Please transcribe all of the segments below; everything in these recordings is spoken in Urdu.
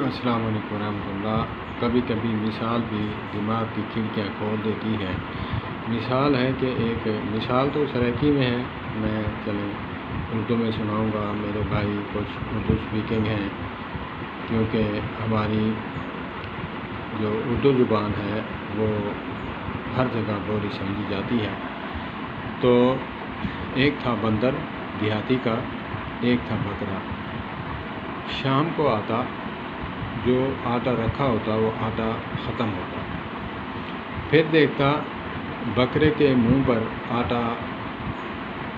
السلام علیکم ورحمۃ اللہ۔ کبھی کبھی مثال بھی دماغ کی کھڑکیاں کھول دیتی ہے۔ مثال ہے کہ ایک مثال تو سرائکی میں ہے، میں اردو میں سناؤں گا۔ میرے بھائی کچھ اردو اسپیکنگ ہیں، کیونکہ ہماری جو اردو زبان ہے وہ ہر جگہ بولی سمجھی جاتی ہے۔ تو ایک تھا بندر دیہاتی کا، ایک تھا بکرا۔ شام کو آتا، جو آٹا رکھا ہوتا وہ آٹا ختم ہوتا، پھر دیکھتا بکرے کے منہ پر آٹا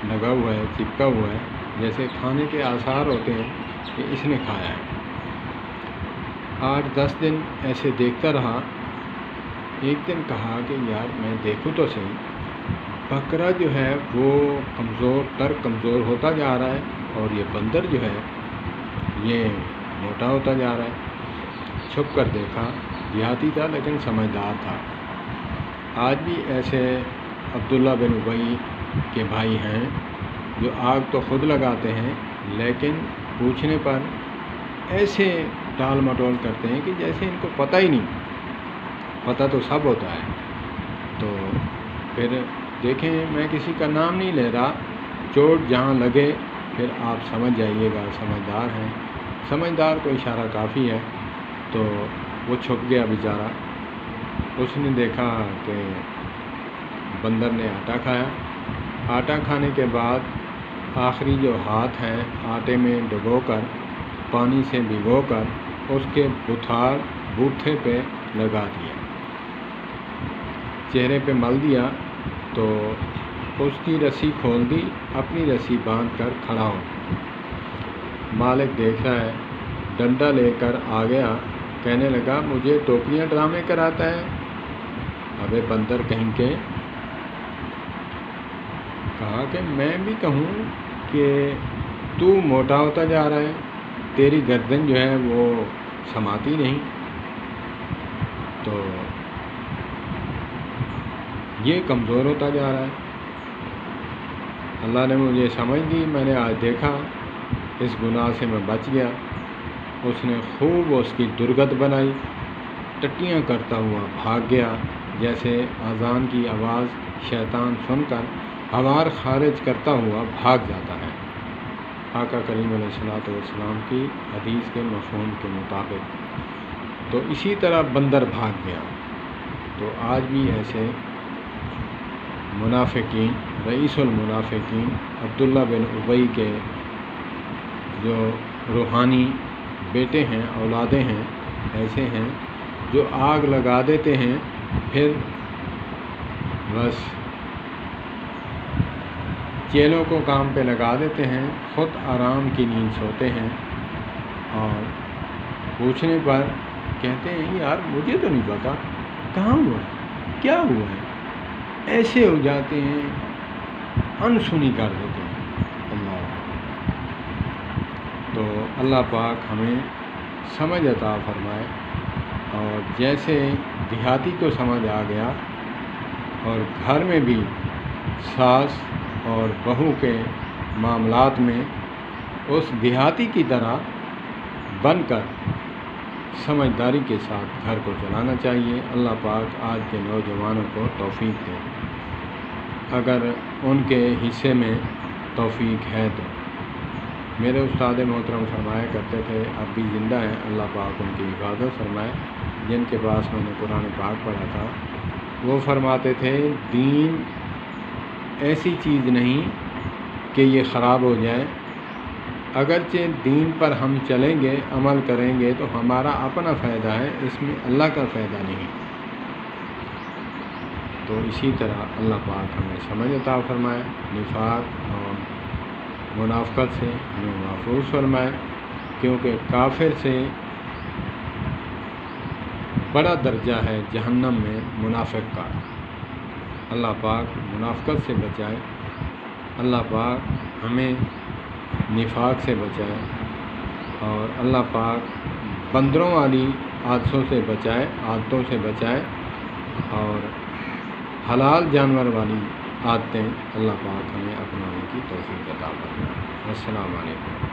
لگا ہوا ہے، چپکا ہوا ہے، جیسے کھانے کے آثار ہوتے ہیں کہ اس نے کھایا ہے۔ 8-10 دن ایسے دیکھتا رہا۔ ایک دن کہا کہ یار میں دیکھوں تو صحیح، بکرا جو ہے وہ کمزور ہوتا جا رہا ہے، اور یہ بندر جو ہے یہ موٹا ہوتا جا رہا ہے۔ چھپ کر دیکھا، دیہاتی تھا لیکن سمجھدار تھا۔ آج بھی ایسے عبداللہ بن ابی کے بھائی ہیں جو آگ تو خود لگاتے ہیں، لیکن پوچھنے پر ایسے ٹال مٹول کرتے ہیں کہ جیسے ان کو پتہ ہی نہیں، پتہ تو سب ہوتا ہے۔ تو پھر دیکھیں، میں کسی کا نام نہیں لے رہا، چوٹ جہاں لگے پھر آپ سمجھ جائیے گا سمجھدار ہیں۔ سمجھدار کو اشارہ کافی ہے۔ تو وہ چھپ گیا بیچارہ۔ اس نے دیکھا کہ بندر نے آٹا کھایا۔ آٹا کھانے کے بعد آخری جو ہاتھ ہیں آٹے میں ڈبو کر، پانی سے بھگو کر اس کے بوتھے پہ لگا دیا، چہرے پہ مل دیا، تو اس کی رسی کھول دی، اپنی رسی باندھ کر کھڑا ہو۔ مالک دیکھ رہا ہے، ڈنڈا لے کر آ گیا، کہنے لگا مجھے ٹوپیاں ڈرامے کراتا ہے۔ ابے بندر کہیں کے، کہا کہ میں بھی کہوں کہ تو موٹا ہوتا جا رہا ہے، تیری گردن جو ہے وہ سماتی نہیں، تو یہ کمزور ہوتا جا رہا ہے۔ اللہ نے مجھے سمجھ دی، میں نے آج دیکھا، اس گناہ سے میں بچ گیا۔ اس نے خوب اس کی درگت بنائی، ٹٹیاں کرتا ہوا بھاگ گیا، جیسے اذان کی آواز شیطان سن کر ہوار خارج کرتا ہوا بھاگ جاتا ہے، آقا کریم علیہ الصلوۃ والسلام کی حدیث کے مفہوم کے مطابق۔ تو اسی طرح بندر بھاگ گیا۔ تو آج بھی ایسے منافقین، رئیس المنافقین عبداللہ بن ابی کے جو روحانی بیٹے ہیں، اولادیں ہیں، ایسے ہیں جو آگ لگا دیتے ہیں، پھر بس چیلوں کو کام پہ لگا دیتے ہیں، خود آرام کی نیند سوتے ہیں، اور پوچھنے پر کہتے ہیں یار مجھے تو نہیں پتا کہاں ہوا ہے، کیا ہوا ہے، ایسے ہو جاتے ہیں، انسنی کر دیتے ہیں۔ تو اللہ پاک ہمیں سمجھ عطا فرمائے، اور جیسے دیہاتی کو سمجھ آ گیا، اور گھر میں بھی ساس اور بہو کے معاملات میں اس دیہاتی کی طرح بن کر سمجھداری کے ساتھ گھر کو چلانا چاہیے۔ اللہ پاک آج کے نوجوانوں کو توفیق دے، اگر ان کے حصے میں توفیق ہے تو۔ میرے استاد محترم فرمایا کرتے تھے، اب بھی زندہ ہیں، اللہ پاک ان کی حفاظت فرمائے، جن کے پاس میں نے قرآن پاک پڑھا تھا، وہ فرماتے تھے دین ایسی چیز نہیں کہ یہ خراب ہو جائے، اگرچہ دین پر ہم چلیں گے، عمل کریں گے تو ہمارا اپنا فائدہ ہے، اس میں اللہ کا فائدہ نہیں۔ تو اسی طرح اللہ پاک ہمیں سمجھ عطا فرمائے، نفاق اور منافقت سے ہمیں محفوظ فرمائے، کیونکہ کافر سے بڑا درجہ ہے جہنم میں منافق کا۔ اللہ پاک منافقت سے بچائے، اللہ پاک ہمیں نفاق سے بچائے، اور اللہ پاک بندروں والی عادتوں سے بچائے، اور حلال جانور والی عادتیں اللہ پاک ہمیں اپنانے کی توفیق عطا فرمائے۔ السلام علیکم۔